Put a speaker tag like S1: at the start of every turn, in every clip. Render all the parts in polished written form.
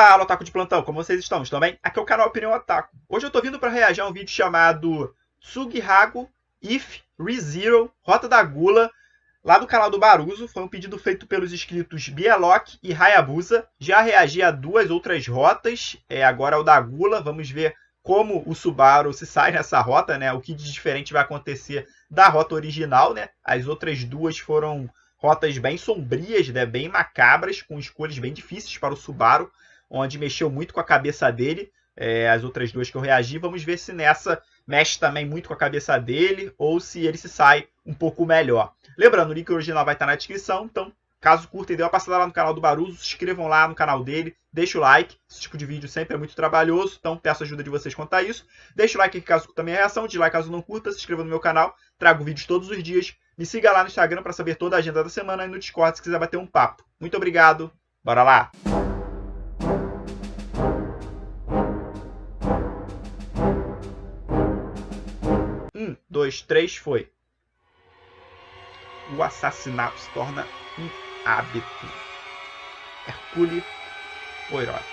S1: Fala, Otaku de plantão, como vocês estão? Estão bem? Aqui é o canal Opinião Otaku. Hoje eu tô vindo para reagir a um vídeo chamado Sugihago If ReZero Rota da Gula, lá do canal do Baruzo. Foi um pedido feito pelos inscritos Bielok e Hayabusa. Já reagi a duas outras rotas, agora é o da Gula. Vamos ver como o Subaru se sai nessa rota, né? O que de diferente vai acontecer da rota original, né? As outras duas foram rotas bem sombrias, né? Bem macabras, com escolhas bem difíceis para o Subaru, onde mexeu muito com a cabeça dele. As outras duas que eu reagi, vamos ver se nessa mexe também muito com a cabeça dele ou se ele se sai um pouco melhor. Lembrando, o link original vai estar na descrição, então caso curtem, dê uma passada lá no canal do Baruzo, se inscrevam lá no canal dele, deixa o like. Esse tipo de vídeo sempre é muito trabalhoso, então peço a ajuda de vocês quanto a isso. Deixa o like aqui caso curta a minha reação, dislike caso não curta, se inscreva no meu canal, trago vídeos todos os dias. Me siga lá no Instagram para saber toda a agenda da semana e no Discord se quiser bater um papo. Muito obrigado, bora lá! 1, 2, 3, foi. O assassinato se torna um hábito. Hercule Poirot.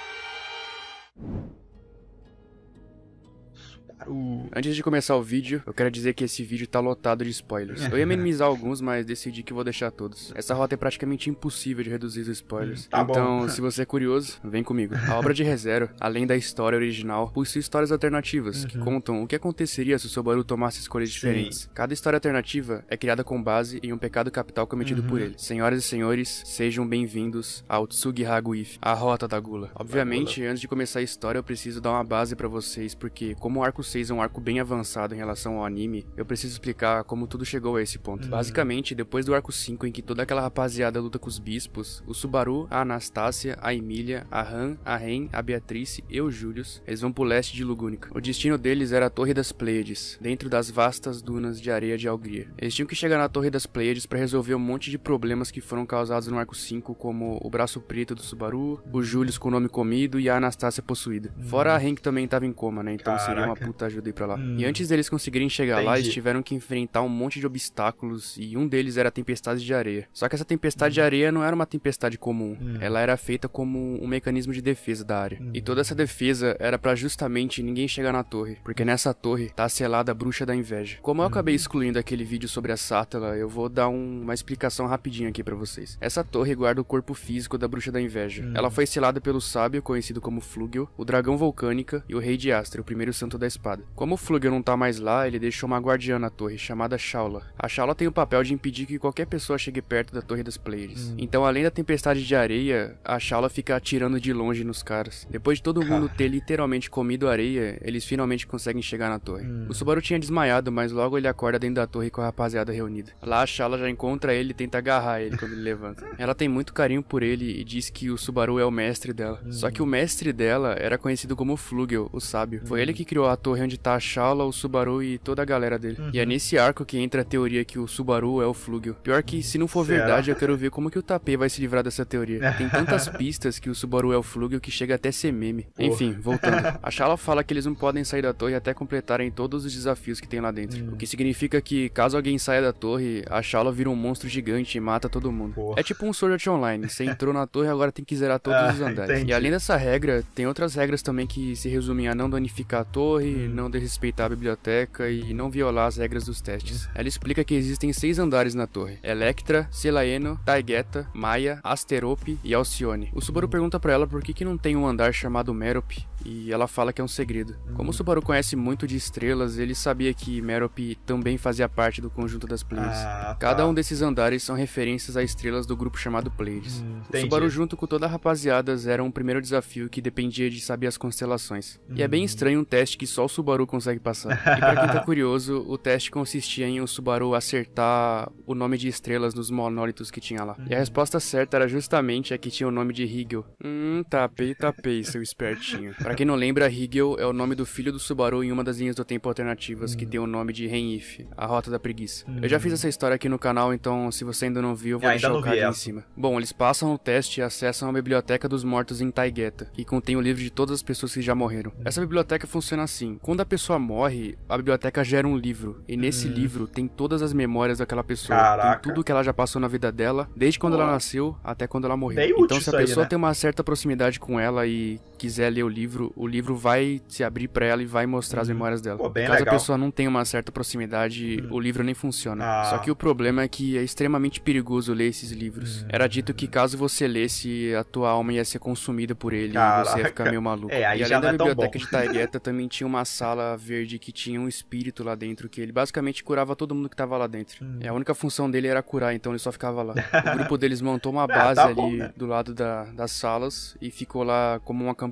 S1: Subaru.
S2: Antes de começar o vídeo, eu quero dizer que esse vídeo tá lotado de spoilers. Eu ia minimizar alguns, mas decidi que vou deixar todos. Essa rota é praticamente impossível de reduzir os spoilers.
S1: Tá
S2: então,
S1: bom.
S2: se você é curioso, vem comigo. A obra de ReZero, além da história original, possui histórias alternativas que contam o que aconteceria se o Subaru tomasse escolhas diferentes. Cada história alternativa é criada com base em um pecado capital cometido por ele. Senhoras e senhores, sejam bem-vindos ao Sugihago If, a Rota da Gula. Obviamente, antes de começar a história, eu preciso dar uma base pra vocês, porque como o arco 6 é um arco bem avançado em relação ao anime, eu preciso explicar como tudo chegou a esse ponto. Basicamente, depois do arco 5, em que toda aquela rapaziada luta com os bispos, o Subaru, a Anastácia, a Emília, a Han, a Ren, a Beatrice e o Julius, eles vão pro leste de Lugúnica. O destino deles era a Torre das Pleiades, dentro das vastas dunas de areia de Algria. Eles tinham que chegar na Torre das Pleiades para resolver um monte de problemas que foram causados no arco 5, como o braço preto do Subaru, o Julius com o nome comido e a Anastácia possuída. Fora a Ren, que também tava em coma, né? Então seria uma puta ajuda aí pra lá. E antes deles conseguirem chegar lá, eles tiveram que enfrentar um monte de obstáculos, e um deles era a tempestade de areia. Só que essa tempestade de areia não era uma tempestade comum, ela era feita como um mecanismo de defesa da área. E toda essa defesa era pra justamente ninguém chegar na torre, porque nessa torre tá selada a bruxa da inveja. Como eu acabei excluindo aquele vídeo sobre a Sátala, eu vou dar uma explicação rapidinha aqui pra vocês. Essa torre guarda o corpo físico da bruxa da inveja. Ela foi selada pelo sábio, conhecido como Flugel, o dragão Volcânica e o rei de Astra, o primeiro santo da espada. Como o Flugel não tá mais lá, ele deixou uma guardiã na torre, chamada Shaula. A Shaula tem o papel de impedir que qualquer pessoa chegue perto da Torre das Pleiades. Então, além da tempestade de areia, a Shaula fica atirando de longe nos caras. Depois de todo mundo ter literalmente comido areia, eles finalmente conseguem chegar na torre. O Subaru tinha desmaiado, mas logo ele acorda dentro da torre com a rapaziada reunida. Lá, a Shaula já encontra ele e tenta agarrar ele quando ele levanta. Ela tem muito carinho por ele e diz que o Subaru é o mestre dela. Só que o mestre dela era conhecido como Flugel, o sábio. Foi ele que criou a torre onde tá a Shaula, o Subaru e toda a galera dele. E é nesse arco que entra a teoria que o Subaru é o Flugel. Pior que, se não for verdade, eu quero ver como que o Tapê vai se livrar dessa teoria. Tem tantas pistas que o Subaru é o Flugel que chega até a ser meme. Enfim, voltando. A Shaula fala que eles não podem sair da torre até completarem todos os desafios que tem lá dentro. O que significa que, caso alguém saia da torre, a Shaula vira um monstro gigante e mata todo mundo. É tipo um Sword Art Online. Você entrou na torre, agora tem que zerar todos os andares. Entendi. E além dessa regra, tem outras regras também que se resumem a não danificar a torre, não desrespeitar a biblioteca e não violar as regras dos testes. Ela explica que existem 6 andares na torre: Electra, Selaeno, Taigeta, Maia, Asterope e Alcione. O Subaru pergunta pra ela por que não tem um andar chamado Merope, e ela fala que é um segredo. Como o Subaru conhece muito de estrelas, ele sabia que Merope também fazia parte do conjunto das Pleiades. Cada um desses andares são referências a estrelas do grupo chamado Pleiades. O Subaru, junto com toda a rapaziada, era um primeiro desafio que dependia de saber as constelações. E é bem estranho um teste que só o Subaru consegue passar. E pra quem tá curioso, o teste consistia em o Subaru acertar o nome de estrelas nos monólitos que tinha lá. E a resposta certa era justamente a que tinha o nome de Rigel. Tapei, seu espertinho. Pra quem não lembra, Rigel é o nome do filho do Subaru em uma das linhas do tempo alternativas, que tem o nome de Renif, a Rota da Preguiça. Eu já fiz essa história aqui no canal, então se você ainda não viu, eu vou deixar o card em cima. Bom, eles passam o teste e acessam a Biblioteca dos Mortos em Taigeta, que contém o livro de todas as pessoas que já morreram. Essa biblioteca funciona assim: quando a pessoa morre, a biblioteca gera um livro. E nesse livro tem todas as memórias daquela pessoa.
S1: Caraca.
S2: Tem tudo que ela já passou na vida dela, desde quando ela nasceu até quando ela morreu.
S1: Bem útil
S2: Então se a
S1: isso aí,
S2: pessoa
S1: né?
S2: tem uma certa proximidade com ela e quiser ler o livro vai se abrir pra ela e vai mostrar as memórias dela.
S1: Pô, bem
S2: Caso
S1: legal.
S2: a pessoa não tenha uma certa proximidade, o livro nem funciona.
S1: Ah.
S2: Só que o problema é que é extremamente perigoso ler esses livros. Era dito que caso você lesse, a tua alma ia ser consumida por ele e você ia
S1: Caraca.
S2: ficar meio maluco.
S1: É, aí
S2: E
S1: já
S2: além
S1: não
S2: da
S1: é tão
S2: biblioteca
S1: bom.
S2: de Taigueta, também tinha uma sala verde que tinha um espírito lá dentro, que ele basicamente curava todo mundo que tava lá dentro. A única função dele era curar, então ele só ficava lá. O grupo deles montou uma base
S1: tá
S2: ali
S1: bom, né?
S2: do lado das salas e ficou lá como um acampamento.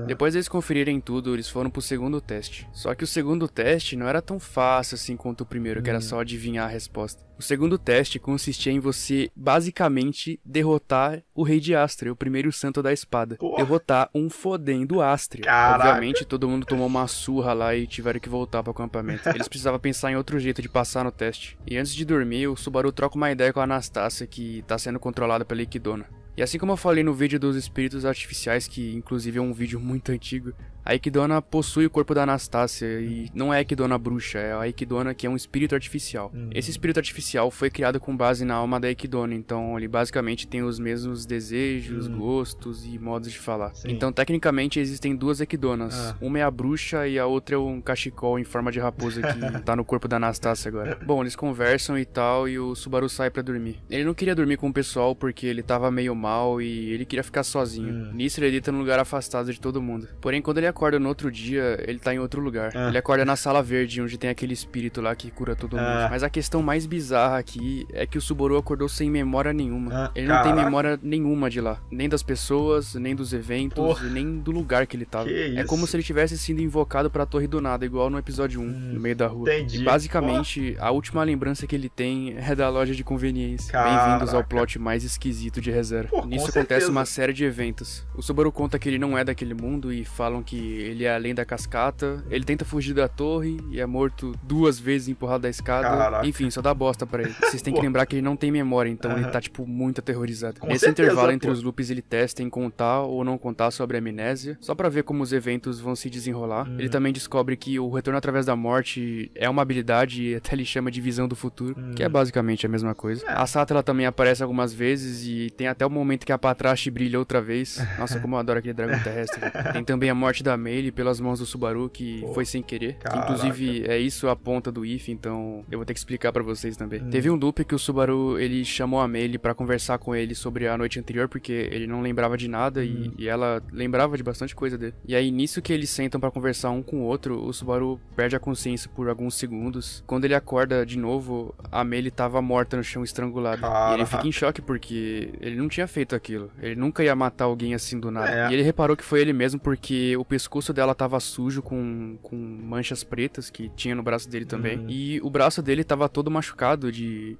S2: Depois deles conferirem tudo, eles foram pro segundo teste. Só que o segundo teste não era tão fácil assim quanto o primeiro, que era só adivinhar a resposta. O segundo teste consistia em você, basicamente, derrotar o Rei de Astria, o primeiro santo da espada.
S1: Porra.
S2: Derrotar um fodendo Astria.
S1: Caraca.
S2: Obviamente, todo mundo tomou uma surra lá e tiveram que voltar pro acampamento. Eles precisavam pensar em outro jeito de passar no teste. E antes de dormir, o Subaru troca uma ideia com a Anastácia, que tá sendo controlada pela Ikidona. E assim como eu falei no vídeo dos espíritos artificiais, que inclusive é um vídeo muito antigo, a Ikidona possui o corpo da Anastácia, e não é a Ikidona bruxa, é a Ikidona que é um espírito artificial. Esse espírito artificial foi criado com base na alma da Ikidona, então ele basicamente tem os mesmos desejos, gostos e modos de falar.
S1: Sim.
S2: Então tecnicamente existem duas Ikidonas, uma é a bruxa e a outra é um cachecol em forma de raposa que tá no corpo da Anastácia agora. Bom, eles conversam e tal, e o Subaru sai pra dormir. Ele não queria dormir com o pessoal porque ele tava meio mal e ele queria ficar sozinho. Nisso ele deita num lugar afastado de todo mundo. Porém, quando ele acorda no outro dia, ele tá em outro lugar. Ele acorda na sala verde, onde tem aquele espírito lá que cura todo mundo. Mas a questão mais bizarra aqui é que o Subaru acordou sem memória nenhuma. Ele não tem
S1: Caraca.
S2: memória nenhuma de lá. Nem das pessoas, nem dos eventos,
S1: Porra.
S2: e nem do lugar que ele tava.
S1: Que
S2: É
S1: isso?
S2: como se ele tivesse sido invocado pra Torre do Nada, igual no episódio 1, no meio da rua.
S1: entendi.
S2: E basicamente, a última lembrança que ele tem é da loja de conveniência.
S1: Caraca.
S2: Bem-vindos ao plot mais esquisito de ReZero.
S1: Pô, com
S2: Nisso
S1: certeza.
S2: acontece uma série de eventos. O Subaru conta que ele não é daquele mundo e falam que ele é além da cascata. Ele tenta fugir da torre e é morto 2 vezes empurrado da escada.
S1: Caraca.
S2: Enfim, só dá bosta pra ele. Vocês têm que
S1: Pô.
S2: lembrar que ele não tem memória, então ele tá, tipo, muito aterrorizado.
S1: Com
S2: Nesse
S1: certeza,
S2: intervalo entre
S1: pô.
S2: os loops, ele testa em contar ou não contar sobre a amnésia, só pra ver como os eventos vão se desenrolar. Ele também descobre que o retorno através da morte é uma habilidade e até ele chama de visão do futuro, que é basicamente a mesma coisa. A Sata, ela também aparece algumas vezes e tem até o momento que a Patrashi brilha outra vez. Nossa, como eu adoro aquele dragão terrestre, velho. Tem também a morte da Meili pelas mãos do Subaru, que foi sem querer. Que,
S1: Caraca.
S2: inclusive, é isso a ponta do If, então eu vou ter que explicar pra vocês também. Teve um loop que o Subaru, ele chamou a Meili pra conversar com ele sobre a noite anterior, porque ele não lembrava de nada e ela lembrava de bastante coisa dele. E aí, nisso que eles sentam pra conversar um com o outro, o Subaru perde a consciência por alguns segundos. Quando ele acorda de novo, a Meili tava morta no chão, estrangulada. E ele fica em choque porque ele não tinha feito aquilo. Ele nunca ia matar alguém assim do nada.
S1: É.
S2: E ele reparou que foi ele mesmo porque o pescoço dela tava sujo com manchas pretas que tinha no braço dele também. E o braço dele tava todo machucado de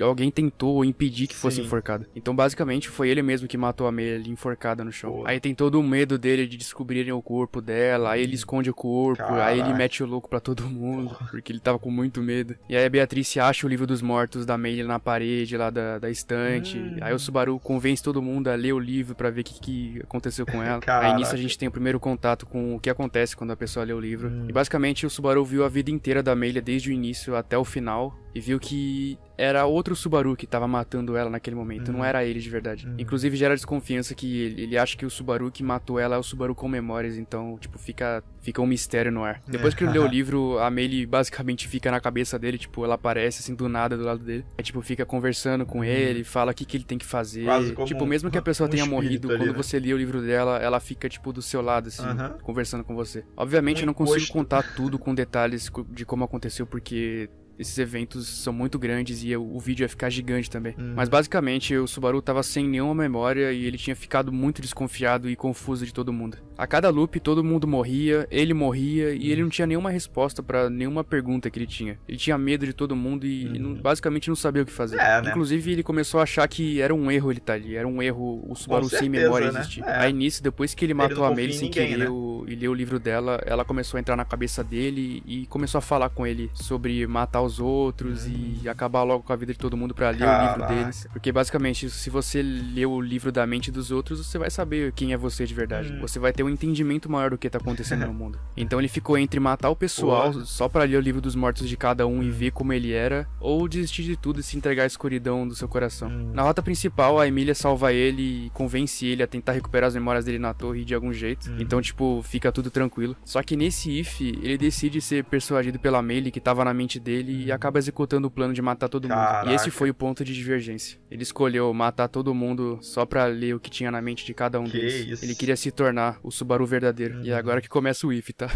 S2: alguém tentou impedir que fosse
S1: Sim.
S2: enforcado. Então, basicamente, foi ele mesmo que matou a Meili ali enforcada no chão.
S1: Pô.
S2: Aí tem todo o medo dele de descobrirem o corpo dela, aí ele esconde o corpo, aí ele
S1: Caraca.
S2: mete o louco pra todo mundo, porque ele tava com muito medo. E aí a Beatriz acha o livro dos mortos da Meili na parede lá da estante. Aí o Subaru convence todo mundo a ler o livro pra ver o que aconteceu com ela. Aí
S1: Caraca.
S2: nisso a gente tem o primeiro contato com o que acontece quando a pessoa lê o livro. E basicamente o Subaru viu a vida inteira da Meili desde o início até o final e viu que era outro Subaru que tava matando ela naquele momento, não era ele de verdade. Inclusive gera desconfiança que ele acha que o Subaru que matou ela é o Subaru com memórias, então, tipo, fica um mistério no ar. Depois que ele lê o livro, a Meili basicamente fica na cabeça dele, tipo, ela aparece assim do nada do lado dele. Aí, tipo, fica conversando com ele, fala o que ele tem que fazer.
S1: Quase como
S2: Tipo, mesmo que a pessoa
S1: um
S2: tenha
S1: espírito
S2: morrido,
S1: ali,
S2: quando
S1: né?
S2: você lê o livro dela, ela fica, tipo, do seu lado, assim,
S1: Aham.
S2: conversando com você. Obviamente,
S1: Um
S2: eu não consigo
S1: encosto.
S2: contar tudo com detalhes de como aconteceu, porque esses eventos são muito grandes e o vídeo ia ficar gigante também. Mas basicamente o Subaru tava sem nenhuma memória e ele tinha ficado muito desconfiado e confuso de todo mundo. A cada loop todo mundo morria, ele morria e ele não tinha nenhuma resposta pra nenhuma pergunta que ele tinha. Ele tinha medo de todo mundo e basicamente não sabia o que fazer.
S1: É, né?
S2: Inclusive ele começou a achar que era um erro ele tá ali, era um erro o Subaru sem
S1: certeza,
S2: memória
S1: né?
S2: existir.
S1: É.
S2: Aí nisso, depois que ele matou
S1: não
S2: a
S1: confia
S2: Meili
S1: em
S2: sem
S1: ninguém,
S2: querer
S1: né?
S2: e leu o livro dela, ela começou a entrar na cabeça dele e começou a falar com ele sobre matar os outros e acabar logo com a vida de todo mundo pra ler o livro deles. Porque basicamente, se você ler o livro da mente dos outros, você vai saber quem é você de verdade. Você vai ter um entendimento maior do que tá acontecendo no mundo. Então ele ficou entre matar o pessoal só pra ler o livro dos mortos de cada um e ver como ele era, ou desistir de tudo e se entregar à escuridão do seu coração. Na rota principal, a Emília salva ele e convence ele a tentar recuperar as memórias dele na torre de algum jeito. Então, tipo, fica tudo tranquilo. Só que nesse if, ele decide ser persuadido pela Meili, que tava na mente dele, e acaba executando o plano de matar todo mundo. E esse foi o ponto de divergência. Ele escolheu matar todo mundo só pra ler o que tinha na mente de cada um deles.
S1: Isso?
S2: Ele queria se tornar o Subaru verdadeiro. E é agora que começa o if, tá?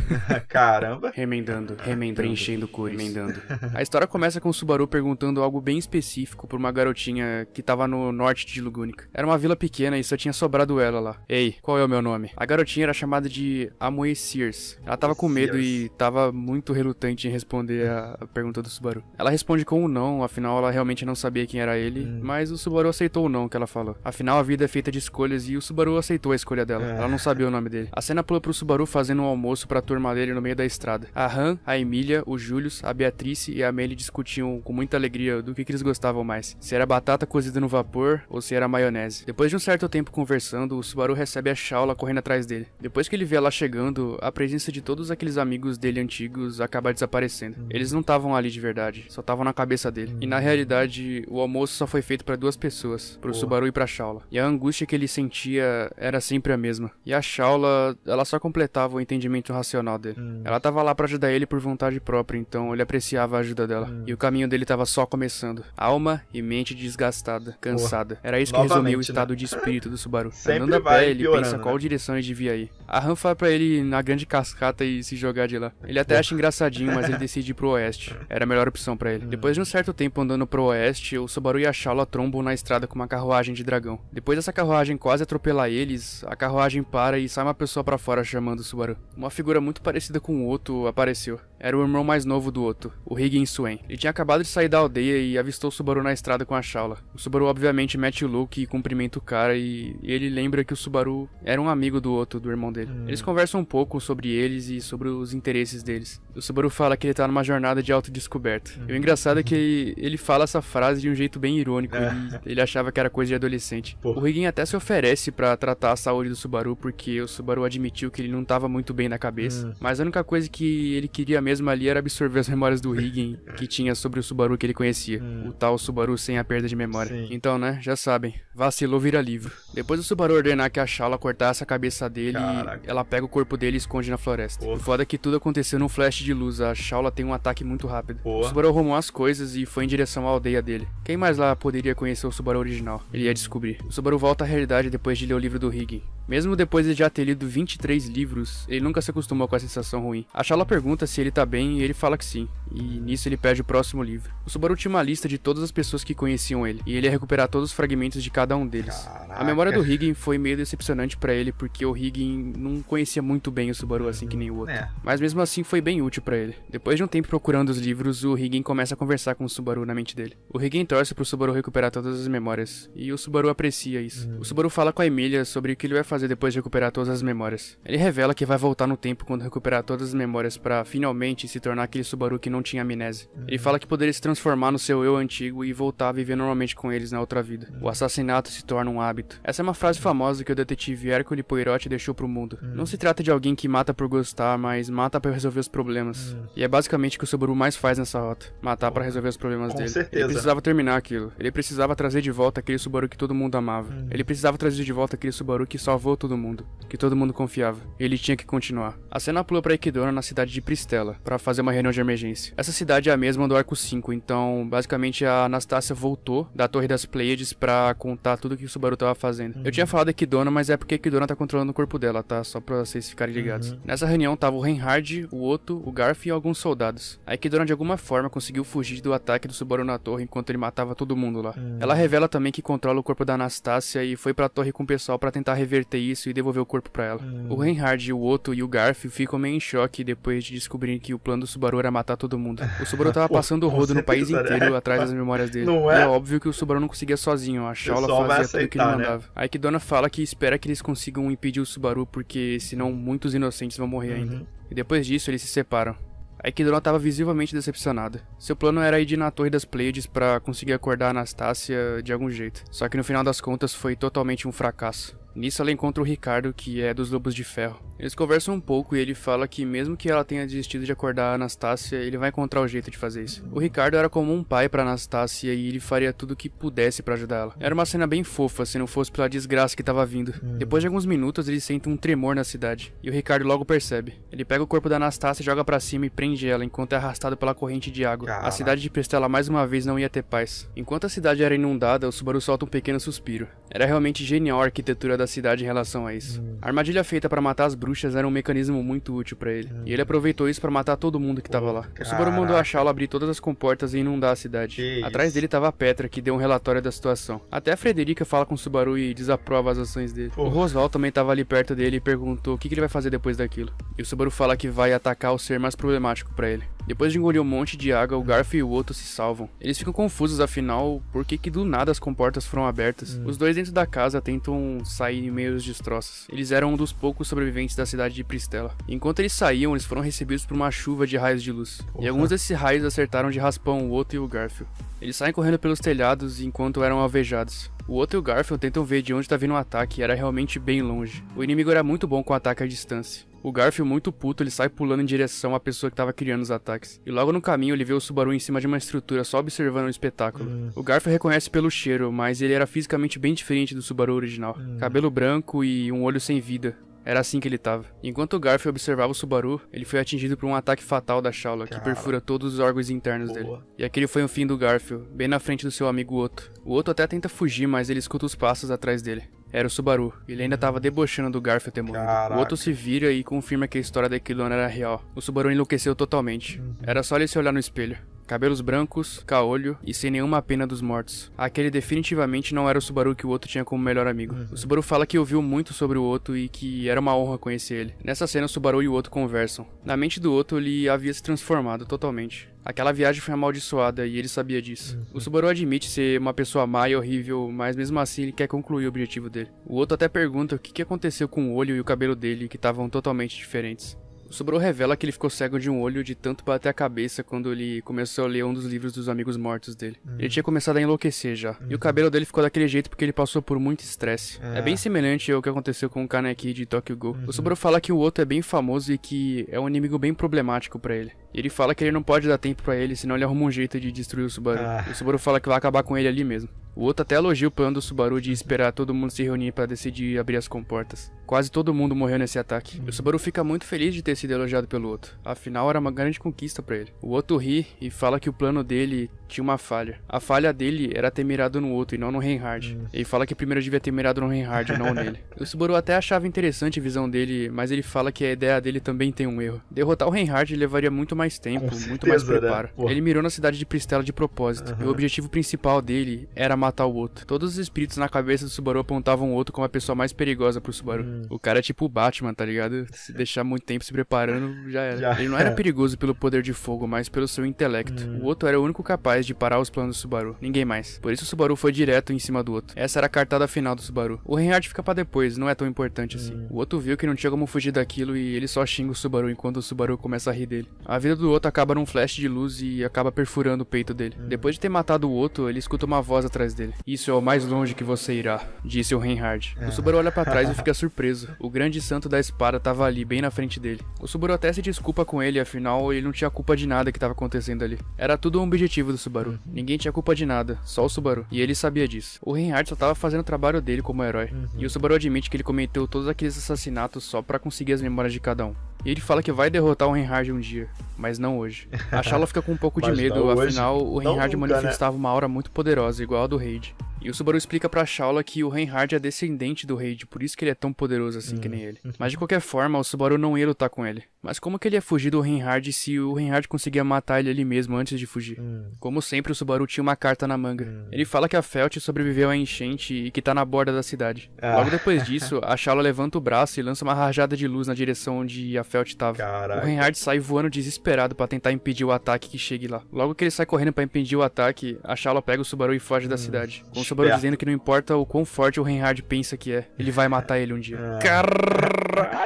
S1: Caramba.
S2: Remendando, preenchendo cores, remendando. A história começa com o Subaru perguntando algo bem específico pra uma garotinha que tava no norte de Lugúnica. Era uma vila pequena e só tinha sobrado ela lá. Ei, qual é o meu nome? A garotinha era chamada de Amoe Sears. Ela tava com medo e tava muito relutante em responder a pergunta do Subaru. Ela responde com um não, afinal ela realmente não sabia quem era ele, mas o Subaru aceitou o não que ela falou. Afinal a vida é feita de escolhas e o Subaru aceitou a escolha dela. Ela não sabia o nome dele. A cena pula pro Subaru fazendo um almoço pra turma dele no meio da estrada. A Han, a Emília, o Julius, a Beatrice e a Meili discutiam com muita alegria do que eles gostavam mais. Se era batata cozida no vapor ou se era maionese. Depois de um certo tempo conversando, o Subaru recebe a Shaula correndo atrás dele. Depois que ele vê ela chegando, a presença de todos aqueles amigos dele antigos acaba desaparecendo. Eles não estavam ali de verdade, só estavam na cabeça dele. E na realidade, o almoço só foi feito pra duas pessoas, pro Subaru e pra Shaula. E a angústia que ele sentia era sempre a mesma. E a Shaula, ela só completava o entendimento racional dele. Ela tava lá pra ajudar ele por vontade própria, então ele apreciava a ajuda dela. E o caminho dele tava só começando. Alma e mente desgastada, cansada. Era isso que resumia o estado de espírito do Subaru. Andando a pé, ele pensa qual direção ele devia ir. A Han fala pra ele ir na grande cascata e se jogar de lá. Ele até acha engraçadinho, mas ele decide ir pro oeste. Era a melhor opção pra ele. Depois de um certo tempo andando pro oeste, o Subaru e a Shaula trombam na estrada com uma carruagem de dragão. Depois dessa carruagem quase atropelar eles, a carruagem para e sai uma pessoa pra fora chamando o Subaru. Uma figura muito parecida com o Otto apareceu. Era o irmão mais novo do Otto, o Higgin Swain. Ele tinha acabado de sair da aldeia e avistou o Subaru na estrada com a Shaula. O Subaru obviamente mete o look e cumprimenta o cara e ele lembra que o Subaru era um amigo do Otto, do irmão dele. Eles conversam um pouco sobre eles e sobre os interesses deles. O Subaru fala que ele tá numa jornada de autodescoberta. E o engraçado é que ele fala essa frase de um jeito bem irônico e ele achava que era coisa de adolescente. O Higgin até se oferece pra tratar a saúde do Subaru porque o Subaru admitiu que ele não tava muito bem na cabeça. Mas a única coisa que ele queria mesmo ali era absorver as memórias do Higgin que tinha sobre o Subaru que ele conhecia. O tal Subaru sem a perda de memória. Então, né, já sabem. Vacilou, vira livro. Depois do Subaru ordenar que a Shaula cortasse a cabeça dele, ela pega o corpo dele e esconde na floresta. O foda é que tudo aconteceu num flash de luz. A Shaula tem um ataque muito rápido. O Subaru arrumou as coisas e foi em direção à aldeia dele. Quem mais lá poderia conhecer o Subaru original? Ele ia descobrir. O Subaru volta à realidade depois de ler o livro do Higgin. Mesmo depois de já ter lido 23 livros, ele nunca se acostumou com a sensação ruim. A Shaula pergunta se ele tá bem e ele fala que sim. E nisso ele pede o próximo livro. O Subaru tinha uma lista de todas as pessoas que conheciam ele, e ele ia recuperar todos os fragmentos de cada um deles. A memória do Higgin foi meio decepcionante pra ele, porque o Higgin não conhecia muito bem o Subaru assim que nem o outro. Mas mesmo assim foi bem útil pra ele. Depois de um tempo procurando os livros, o Higgin começa a conversar com o Subaru na mente dele. O Higgin torce pro Subaru recuperar todas as memórias, e o Subaru aprecia isso. O Subaru fala com a Emília sobre o que ele vai fazer depois de recuperar todas as memórias. Ele revela que vai voltar no tempo quando recuperar todas as memórias pra finalmente se tornar aquele Subaru que não tinha amnésia. Ele fala que poderia se transformar no seu eu antigo e voltar a viver normalmente com eles na outra vida. O assassinato se torna um hábito. Essa é uma frase famosa que o detetive Hercule Poirot deixou pro mundo. Não se trata de alguém que mata por gostar, mas mata pra resolver os problemas. E é basicamente o que o Subaru mais faz nessa rota. Matar pra resolver os problemas dele.
S1: Certeza.
S2: Ele precisava terminar aquilo. Ele precisava trazer de volta aquele Subaru que todo mundo amava. Ele precisava trazer de volta aquele Subaru que salvou todo mundo, que todo mundo confiava. Ele tinha que continuar. A cena pula pra Equidona na cidade de Pristela, pra fazer uma reunião de emergência. Essa cidade é a mesma do Arco 5, então basicamente a Anastácia voltou da Torre das Pleiades pra contar tudo que o Subaru tava fazendo. Eu tinha falado Equidona, mas é porque Equidona tá controlando o corpo dela, tá? Só pra vocês ficarem ligados. Nessa reunião tava o Reinhard, o Otto, o Garf e alguns soldados. A Equidona de alguma forma conseguiu fugir do ataque do Subaru na torre enquanto ele matava todo mundo lá. Ela revela também que controla o corpo da Anastácia e foi pra torre com o pessoal pra tentar reverter isso e devolver o corpo pra ela. O Reinhard, o Otto e o Garf ficam meio em choque depois de descobrirem que o plano do Subaru era matar todo mundo. O Subaru tava passando o rodo no país inteiro atrás das memórias dele.
S1: Não
S2: é? E é óbvio que o Subaru não conseguia sozinho, a Shaula fazia tudo que ele mandava. A Equidona fala que espera que eles consigam impedir o Subaru porque senão muitos inocentes vão morrer ainda. E depois disso eles se separam. A Equidna estava visivelmente decepcionada. Seu plano era ir na Torre das Pleiades para conseguir acordar a Anastácia de algum jeito. Só que no final das contas foi totalmente um fracasso. Nisso ela encontra o Ricardo, que é dos Lobos de Ferro. Eles conversam um pouco e ele fala que mesmo que ela tenha desistido de acordar a Anastácia, ele vai encontrar o jeito de fazer isso. O Ricardo era como um pai pra Anastácia e ele faria tudo o que pudesse pra ajudar ela. Era uma cena bem fofa, se não fosse pela desgraça que tava vindo. Depois de alguns minutos, ele sente um tremor na cidade, e o Ricardo logo percebe. Ele pega o corpo da Anastácia, joga pra cima e prende ela enquanto é arrastado pela corrente de água. A cidade de Pristela mais uma vez não ia ter paz. Enquanto a cidade era inundada, o Subaru solta um pequeno suspiro. Era realmente genial a arquitetura da cidade em relação a isso. A armadilha feita pra matar as bruxas era um mecanismo muito útil pra ele, e ele aproveitou isso pra matar todo mundo que tava lá. O Subaru mandou a Shala abrir todas as comportas e inundar a cidade. Atrás dele tava a Petra, que deu um relatório da situação. Até a Frederica fala com o Subaru e desaprova as ações dele. O Rosval também tava ali perto dele e perguntou o que ele vai fazer depois daquilo. E o Subaru fala que vai atacar o ser mais problemático pra ele. Depois de engolir um monte de água, o Garfield e o Otto se salvam. Eles ficam confusos, afinal, por que do nada as comportas foram abertas. Os dois dentro da casa tentam sair em meio aos destroços. Eles eram um dos poucos sobreviventes da cidade de Pristela. Enquanto eles saíam, eles foram recebidos por uma chuva de raios de luz. E alguns desses raios acertaram de raspão o Otto e o Garfield. Eles saem correndo pelos telhados enquanto eram alvejados. O Otto e o Garfield tentam ver de onde tá vindo o ataque e era realmente bem longe. O inimigo era muito bom com o ataque à distância. O Garfield, muito puto, ele sai pulando em direção à pessoa que tava criando os ataques. E logo no caminho ele vê o Subaru em cima de uma estrutura só observando o espetáculo. O Garfield reconhece pelo cheiro, mas ele era fisicamente bem diferente do Subaru original. Cabelo branco e um olho sem vida. Era assim que ele tava. Enquanto o Garfield observava o Subaru, ele foi atingido por um ataque fatal da Shala, que perfura todos os órgãos internos dele. E aquele foi o fim do Garfield, bem na frente do seu amigo Otto. O Otto até tenta fugir, mas ele escuta os passos atrás dele. Era o Subaru. Ele ainda tava debochando do Garfield ter morrido. O Otto se vira e confirma que a história da Equidna era real. O Subaru enlouqueceu totalmente. Era só ele se olhar no espelho. Cabelos brancos, caolho e sem nenhuma pena dos mortos. Aquele definitivamente não era o Subaru que o Otto tinha como melhor amigo. O Subaru fala que ouviu muito sobre o Otto e que era uma honra conhecer ele. Nessa cena, o Subaru e o Otto conversam. Na mente do Otto, ele havia se transformado totalmente. Aquela viagem foi amaldiçoada e ele sabia disso. O Subaru admite ser uma pessoa má e horrível, mas mesmo assim ele quer concluir o objetivo dele. O Otto até pergunta o que aconteceu com o olho e o cabelo dele, que estavam totalmente diferentes. O Subaru revela que ele ficou cego de um olho de tanto bater a cabeça quando ele começou a ler um dos livros dos amigos mortos dele. Ele tinha começado a enlouquecer já. E o cabelo dele ficou daquele jeito porque ele passou por muito estresse. É bem semelhante ao que aconteceu com o Kaneki de Tokyo Ghoul. O Subaru fala que o Otto é bem famoso e que é um inimigo bem problemático pra ele. Ele fala que ele não pode dar tempo pra ele, senão ele arruma um jeito de destruir o Subaru. O Subaru fala que vai acabar com ele ali mesmo. O Otto até elogia o plano do Subaru de esperar todo mundo se reunir pra decidir abrir as comportas. Quase todo mundo morreu nesse ataque. O Subaru fica muito feliz de ter sido elogiado pelo Otto. Afinal, era uma grande conquista pra ele. O Otto ri e fala que o plano dele tinha uma falha. A falha dele era ter mirado no Otto e não no Reinhard. Ele fala que primeiro devia ter mirado no Reinhard e não nele. O Subaru até achava interessante a visão dele, mas ele fala que a ideia dele também tem um erro. Derrotar o Reinhard levaria muito mais tempo, muito mais preparo. Né? Ele mirou na cidade de Pristela de propósito. E o objetivo principal dele era matar o Otto. Todos os espíritos na cabeça do Subaru apontavam o Otto como a pessoa mais perigosa pro Subaru. O cara é tipo o Batman, tá ligado? Se deixar muito tempo se preparando, já era. Ele não era perigoso pelo poder de fogo, mas pelo seu intelecto. O Otto era o único capaz de parar os planos do Subaru. Ninguém mais. Por isso o Subaru foi direto em cima do Otto. Essa era a cartada final do Subaru. O Reinhard fica pra depois, não é tão importante assim. O Otto viu que não tinha como fugir daquilo e ele só xinga o Subaru enquanto o Subaru começa a rir dele. A vida do Otto acaba num flash de luz e acaba perfurando o peito dele. Depois de ter matado o Otto, ele escuta uma voz atrás dele. Isso é o mais longe que você irá, disse o Reinhard. O Subaru olha pra trás e fica surpreso. O grande santo da espada tava ali, bem na frente dele. O Subaru até se desculpa com ele, afinal ele não tinha culpa de nada que tava acontecendo ali. Era tudo um objetivo do Subaru. Ninguém tinha culpa de nada, só o Subaru. E ele sabia disso. O Reinhard só tava fazendo o trabalho dele como herói. E o Subaru admite que ele cometeu todos aqueles assassinatos só pra conseguir as memórias de cada um. E ele fala que vai derrotar o Reinhard um dia, mas não hoje. A Shala fica com um pouco de medo, afinal o Reinhard manifestava uma aura muito poderosa, igual a do Raid. E o Subaru explica pra Shala que o Reinhard é descendente do Raid, por isso que ele é tão poderoso assim que nem ele. Mas de qualquer forma, o Subaru não ia lutar com ele. Mas como que ele ia fugir do Reinhard se o Reinhard conseguia matar ele ali mesmo antes de fugir? Como sempre, o Subaru tinha uma carta na manga. Ele fala que a Felt sobreviveu à enchente e que tá na borda da cidade. Logo depois disso, a Shala levanta o braço e lança uma rajada de luz na direção onde a Felt tava.
S1: Caraca.
S2: O Reinhard sai voando desesperado pra tentar impedir o ataque que chegue lá. Logo que ele sai correndo pra impedir o ataque, a Shala pega o Subaru e foge da cidade. Com o Subaru dizendo que não importa o quão forte o Reinhard pensa que é, ele vai matar ele um dia. Caralho!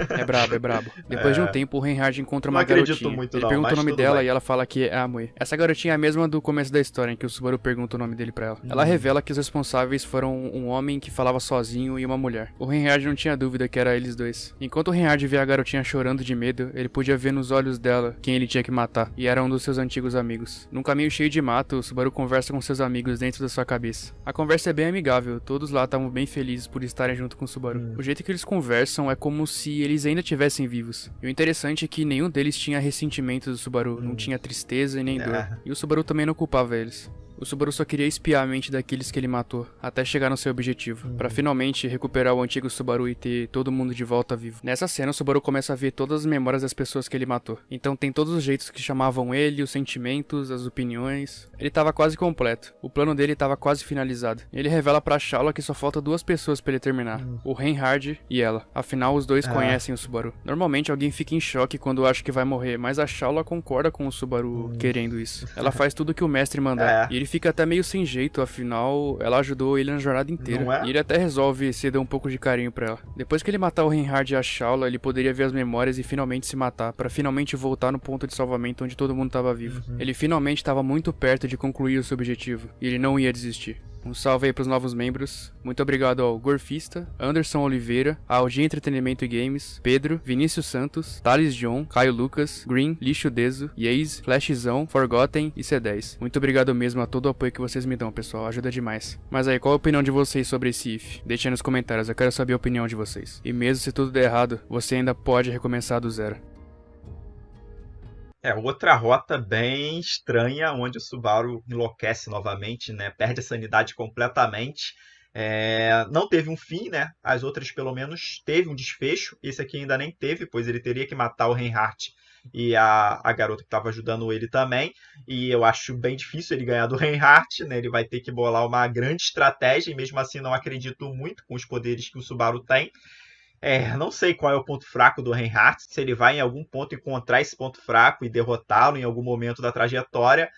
S2: É brabo, é brabo. Depois de um tempo, o Reinhard encontra
S1: Não
S2: uma
S1: acredito
S2: garotinha.
S1: muito,
S2: Ele
S1: não,
S2: pergunta o
S1: mas
S2: nome
S1: tudo
S2: dela
S1: bem.
S2: e ela fala que é a Mui. Essa garotinha é a mesma do começo da história, em que o Subaru pergunta o nome dele pra ela. Ela revela que os responsáveis foram um homem que falava sozinho e uma mulher. O Reinhard não tinha dúvida que era eles dois. Enquanto o Reinhard vê a garotinha chorando de medo, ele podia ver nos olhos dela quem ele tinha que matar, e era um dos seus antigos amigos. Num caminho cheio de mato, o Subaru conversa com seus amigos dentro da sua cabeça. A conversa é bem amigável, todos lá estavam bem felizes por estarem junto com o Subaru. O jeito que eles conversam é como se eles ainda estivessem vivos. E o interessante é que nenhum deles tinha ressentimento do Subaru, não tinha tristeza e nem dor. E o Subaru também não culpava eles. O Subaru só queria espiar a mente daqueles que ele matou, até chegar no seu objetivo, pra finalmente recuperar o antigo Subaru e ter todo mundo de volta vivo. Nessa cena, o Subaru começa a ver todas as memórias das pessoas que ele matou. Então tem todos os jeitos que chamavam ele, os sentimentos, as opiniões. Ele tava quase completo. O plano dele tava quase finalizado. Ele revela pra Shaula que só falta 2 pessoas pra ele terminar. O Reinhard e ela. Afinal, os dois conhecem o Subaru. Normalmente alguém fica em choque quando acha que vai morrer, mas a Shaula concorda com o Subaru querendo isso. Ela faz tudo que o mestre mandar. E ele fica até meio sem jeito, afinal, ela ajudou ele na jornada inteira. E ele até resolve ceder um pouco de carinho pra ela. Depois que ele matar o Reinhard e a Shaula, ele poderia ver as memórias e finalmente se matar, pra finalmente voltar no ponto de salvamento onde todo mundo tava vivo. Ele finalmente estava muito perto de concluir o seu objetivo, e ele não ia desistir. Um salve aí pros novos membros. Muito obrigado ao Gorfista, Anderson Oliveira, ao G Entretenimento e Games, Pedro, Vinícius Santos, Thales John, Caio Lucas, Green, Lixo Deso, Yaze, Flashzão, Forgotten e C10. Muito obrigado mesmo a todo o apoio que vocês me dão, pessoal. Ajuda demais. Mas aí, qual a opinião de vocês sobre esse IF? Deixa aí nos comentários, eu quero saber a opinião de vocês. E mesmo se tudo der errado, você ainda pode recomeçar do zero.
S1: Outra rota bem estranha, onde o Subaru enlouquece novamente, né? Perde a sanidade completamente. Não teve um fim, né? As outras, pelo menos, teve um desfecho. Esse aqui ainda nem teve, pois ele teria que matar o Reinhardt e a garota que estava ajudando ele também. E eu acho bem difícil ele ganhar do Reinhardt, né? Ele vai ter que bolar uma grande estratégia, e mesmo assim não acredito muito com os poderes que o Subaru tem. Não sei qual é o ponto fraco do Reinhardt, se ele vai em algum ponto encontrar esse ponto fraco e derrotá-lo em algum momento da trajetória.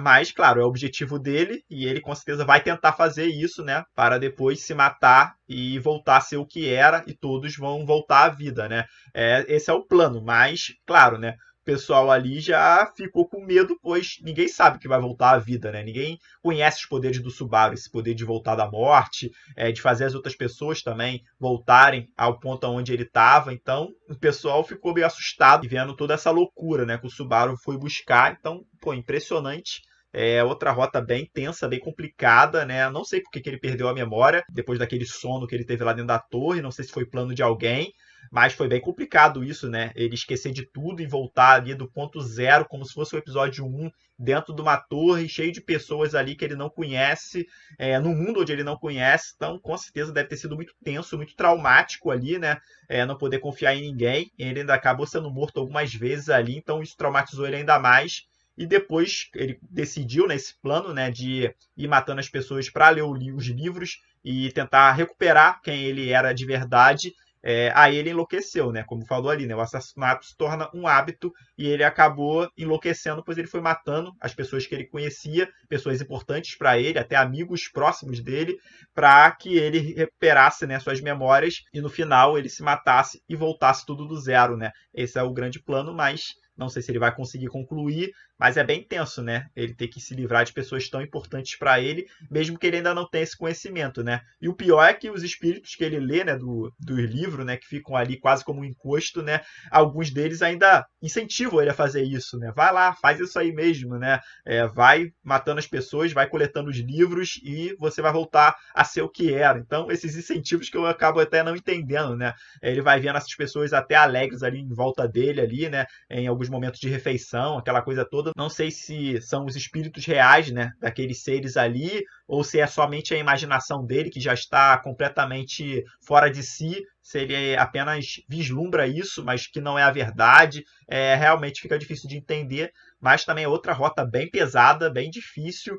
S1: Mas, claro, é o objetivo dele e ele com certeza vai tentar fazer isso, né? Para depois se matar e voltar a ser o que era e todos vão voltar à vida, né? Esse é o plano, mas, claro, né? O pessoal ali já ficou com medo, pois ninguém sabe que vai voltar à vida, né? Ninguém conhece os poderes do Subaru, esse poder de voltar da morte, de fazer as outras pessoas também voltarem ao ponto onde ele estava. Então, o pessoal ficou meio assustado vendo toda essa loucura, né? Que o Subaru foi buscar. Então, pô, impressionante. Outra rota bem tensa, bem complicada, né? Não sei porque que ele perdeu a memória depois daquele sono que ele teve lá dentro da torre. Não sei se foi plano de alguém, mas foi bem complicado isso, né? Ele esquecer de tudo e voltar ali do ponto zero, como se fosse o episódio 1, dentro de uma torre, cheio de pessoas ali que ele não conhece, num mundo onde ele não conhece. Então, com certeza, deve ter sido muito tenso, muito traumático ali, né? Não poder confiar em ninguém. Ele ainda acabou sendo morto algumas vezes ali, então isso traumatizou ele ainda mais. E depois ele decidiu nesse plano, né, de ir matando as pessoas para ler os livros e tentar recuperar quem ele era de verdade. Aí ele enlouqueceu, né? Como falou ali, né? O assassinato se torna um hábito e ele acabou enlouquecendo, pois ele foi matando as pessoas que ele conhecia, pessoas importantes para ele, até amigos próximos dele, para que ele recuperasse, né, suas memórias e no final ele se matasse e voltasse tudo do zero, né? Esse é o grande plano, mas não sei se ele vai conseguir concluir, mas é bem tenso, né? Ele ter que se livrar de pessoas tão importantes para ele, mesmo que ele ainda não tenha esse conhecimento, né? E o pior é que os espíritos que ele lê, né, do livro, né, que ficam ali quase como um encosto, né? Alguns deles ainda incentivam ele a fazer isso, né? Vai lá, faz isso aí mesmo, né? Vai matando as pessoas, vai coletando os livros e você vai voltar a ser o que era. Então, esses incentivos que eu acabo até não entendendo, né? Ele vai vendo essas pessoas até alegres ali em volta dele, ali, né? Em alguns momentos de refeição, aquela coisa toda. Não sei se são os espíritos reais, né, daqueles seres ali, ou se é somente a imaginação dele, que já está completamente fora de si, se ele apenas vislumbra isso, mas que não é a verdade. Realmente fica difícil de entender, mas também é outra rota bem pesada, bem difícil,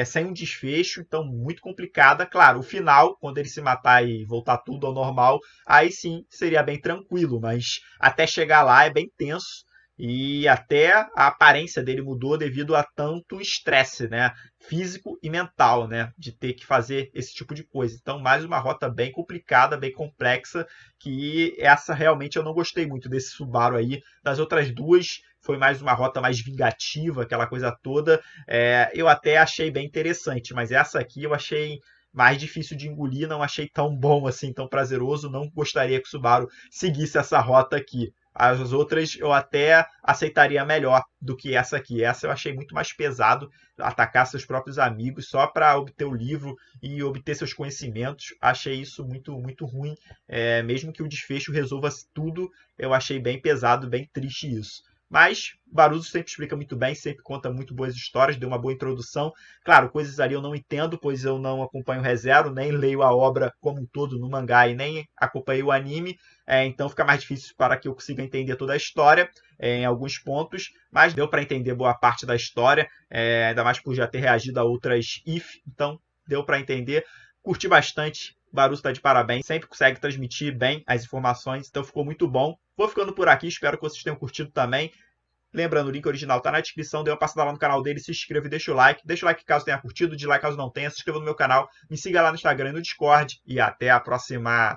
S1: sem um desfecho, então muito complicada. Claro, o final, quando ele se matar e voltar tudo ao normal, aí sim seria bem tranquilo, mas até chegar lá é bem tenso. E até a aparência dele mudou devido a tanto estresse, né? Físico e mental, né? De ter que fazer esse tipo de coisa. Então, mais uma rota bem complicada, bem complexa, que essa realmente eu não gostei muito desse Subaru aí. Das outras duas, foi mais uma rota mais vingativa, aquela coisa toda. Eu até achei bem interessante, mas essa aqui eu achei mais difícil de engolir, não achei tão bom assim, tão prazeroso. Não gostaria que o Subaru seguisse essa rota aqui. As outras eu até aceitaria melhor do que essa aqui. Essa eu achei muito mais pesado, atacar seus próprios amigos só para obter o livro e obter seus conhecimentos. Achei isso muito, muito ruim. Mesmo que o desfecho resolva tudo, eu achei bem pesado, bem triste isso. Mas Baruso sempre explica muito bem, sempre conta muito boas histórias, deu uma boa introdução. Claro, coisas ali eu não entendo, pois eu não acompanho o ReZero, nem leio a obra como um todo no mangá e nem acompanhei o anime. Então fica mais difícil para que eu consiga entender toda a história em alguns pontos, mas deu para entender boa parte da história, ainda mais por já ter reagido a outras IF, então deu para entender. Curti bastante. Baruso está de parabéns, sempre consegue transmitir bem as informações, então ficou muito bom. Vou ficando por aqui, espero que vocês tenham curtido também. Lembrando, o link original está na descrição, dê uma passada lá no canal dele, se inscreva e deixa o like. Deixa o like caso tenha curtido, dislike caso não tenha, se inscreva no meu canal, me siga lá no Instagram e no Discord, e até a próxima!